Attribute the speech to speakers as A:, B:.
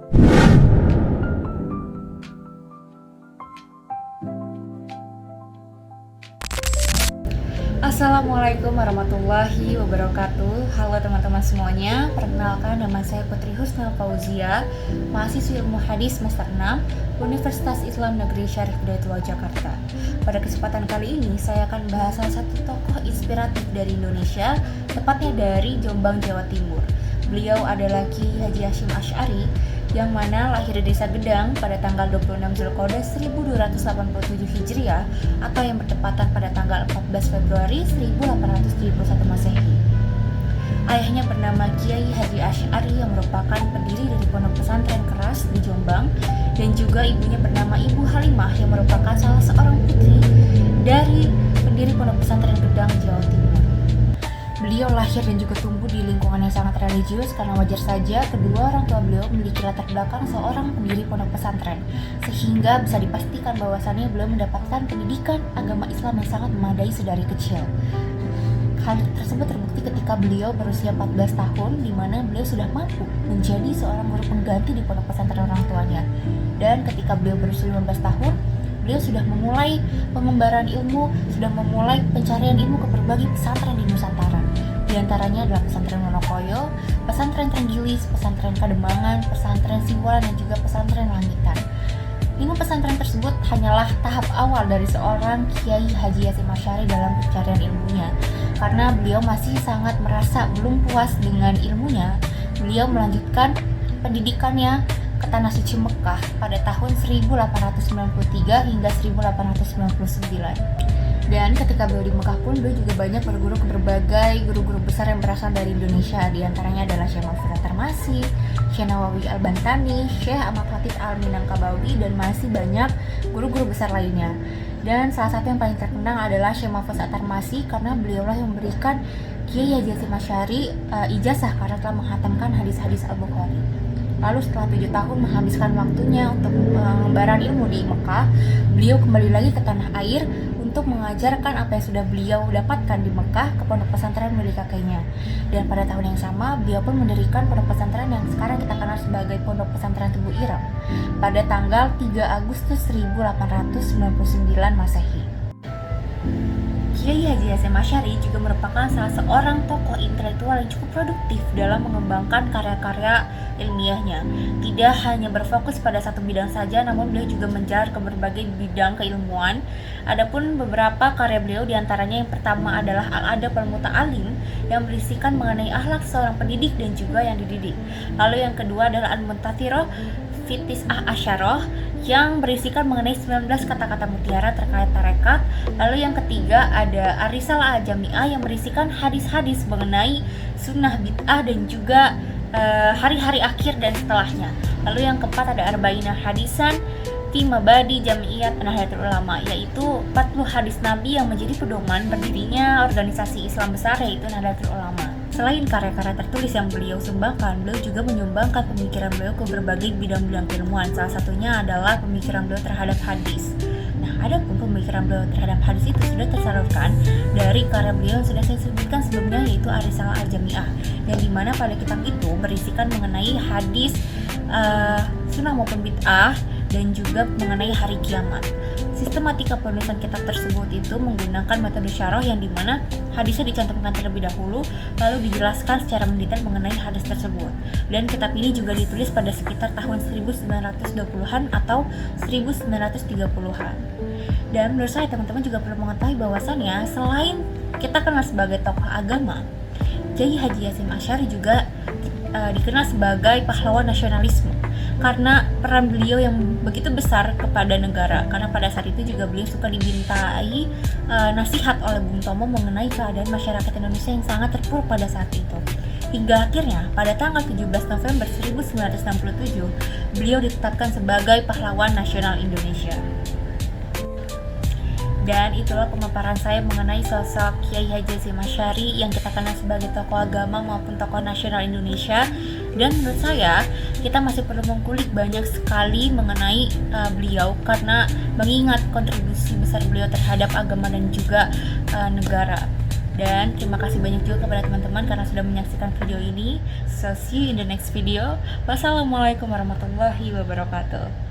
A: Assalamualaikum warahmatullahi wabarakatuh. Halo teman-teman semuanya. Perkenalkan, nama saya Putri Husnul Fauzia, mahasiswi Ilmu Hadis semester 6 Universitas Islam Negeri Syarif Hidayatullah Jakarta. Pada kesempatan kali ini saya akan bahas salah satu tokoh inspiratif dari Indonesia, tepatnya dari Jombang, Jawa Timur. Beliau adalah Kiai Haji Hasyim Asy'ari yang mana lahir di Desa Gedang pada tanggal 26 Zulqa'dah 1287 Hijriah atau yang bertepatan pada tanggal 14 Februari 1871 Masehi. Ayahnya bernama Kiai Haji Asy'ari yang merupakan pendiri dari Pondok Pesantren Keras di Jombang, dan juga ibunya bernama Ibu Halimah yang merupakan salah seorang putri dari pendiri Pondok Pesantren Gedang, Jawa Timur. Beliau lahir dan juga tumbuh di lingkungan yang sangat religius karena wajar saja kedua orang tua beliau memiliki latar belakang seorang pendiri pondok pesantren, sehingga bisa dipastikan bahwasannya beliau mendapatkan pendidikan agama Islam yang sangat memadai sedari kecil. Hal tersebut terbukti ketika beliau berusia 14 tahun, di mana beliau sudah mampu menjadi seorang guru pengganti di pondok pesantren orang tuanya. Dan ketika beliau berusia 15 tahun, beliau sudah memulai pengembaraan ilmu, sudah memulai pencarian ilmu ke berbagai pesantren di Nusantara. Di antaranya adalah pesantren Wonokoyo, pesantren Trenggilis, pesantren Kademangan, pesantren Siwalan, dan juga pesantren Langitan. 5 pesantren tersebut hanyalah tahap awal dari seorang Kiai Haji Hasyim Asy'ari dalam pencarian ilmunya. Karena beliau masih sangat merasa belum puas dengan ilmunya, beliau melanjutkan pendidikannya ke Tanah Suci Mekah pada tahun 1893 hingga 1899. Dan ketika beliau di Mekah pun beliau juga banyak berguru ke berbagai guru-guru besar yang berasal dari Indonesia. Di antaranya adalah Syekh Mahfud At-Tarmasi, Syekh Nawawi Al-Bantani, Syekh Ahmad Latif Al-Minangkabawi, dan masih banyak guru-guru besar lainnya. Dan salah satu yang paling terkenal adalah Syekh Mahfud At-Tarmasi karena beliaulah yang memberikan Kiai Haji Hasyim Asy'ari ijazah karena telah menghatamkan hadis-hadis Al-Bukhari. Lalu setelah 7 tahun menghabiskan waktunya untuk pengembaraan ilmu di Mekah, beliau kembali lagi ke tanah air untuk mengajarkan apa yang sudah beliau dapatkan di Mekah ke pondok pesantren milik kakeknya. Dan pada tahun yang sama, beliau pun mendirikan pondok pesantren yang sekarang kita kenal sebagai Pondok Pesantren Tebu Ireng pada tanggal 3 Agustus 1899 Masehi. Kiai Haji Hasyim Asy'ari juga merupakan salah seorang tokoh intelektual yang cukup produktif dalam mengembangkan karya-karya ilmiahnya. Tidak hanya berfokus pada satu bidang saja, namun beliau juga menjalar ke berbagai bidang keilmuan. Adapun beberapa karya beliau diantaranya yang pertama adalah Al-Adab Al-Muta'alim yang berisikan mengenai akhlak seorang pendidik dan juga yang dididik. Lalu yang kedua adalah Al-Muntathirah fi Tis'ah Asyarah yang berisikan mengenai 19 kata-kata mutiara terkait tarekat. Lalu yang ketiga ada Ar-Risalah Al-Jami'ah yang berisikan hadis-hadis mengenai sunnah bid'ah dan juga hari-hari akhir dan setelahnya. Lalu yang keempat ada Arba'ina Hadisan fi Mabadi Jami'iyat Nahdlatul Ulama, yaitu 40 hadis Nabi yang menjadi pedoman berdirinya organisasi Islam besar yaitu Nahdlatul Ulama. Selain karya-karya tertulis yang beliau sumbangkan, beliau juga menyumbangkan pemikiran beliau ke berbagai bidang-bidang keilmuan. Salah satunya adalah pemikiran beliau terhadap hadis. Nah, adapun pemikiran beliau terhadap hadis itu sudah tersalurkan dari karya beliau yang sudah saya sebutkan sebelumnya, yaitu Ar-Risalah Al-Jami'ah, yang dimana pada kitab itu berisikan mengenai hadis sunnah maupun bid'ah dan juga mengenai hari kiamat. Sistematika penulisan kitab tersebut itu menggunakan metode syarah yang dimana hadisnya dicantumkan terlebih dahulu lalu dijelaskan secara mendetail mengenai hadis tersebut. Dan kitab ini juga ditulis pada sekitar tahun 1920-an atau 1930-an. Dan menurut saya teman-teman juga perlu mengetahui bahwasannya selain kita kenal sebagai tokoh agama, Kiai Haji Hasyim Asy'ari juga dikenal sebagai pahlawan nasionalisme karena peran beliau yang begitu besar kepada negara. Karena pada saat itu juga beliau suka dibintai nasihat oleh Bung Tomo mengenai keadaan masyarakat Indonesia yang sangat terpuruk pada saat itu. Hingga akhirnya pada tanggal 17 November 1967 beliau ditetapkan sebagai pahlawan nasional Indonesia. Dan itulah pemaparan saya mengenai sosok Kiai Haji Hasyim Asy'ari yang kita kenal sebagai tokoh agama maupun tokoh nasional Indonesia. Dan menurut saya kita masih perlu mengkulik banyak sekali mengenai beliau karena mengingat kontribusi besar beliau terhadap agama dan juga negara. Dan terima kasih banyak juga kepada teman-teman karena sudah menyaksikan video ini. So see you in the next video. Wassalamualaikum warahmatullahi wabarakatuh.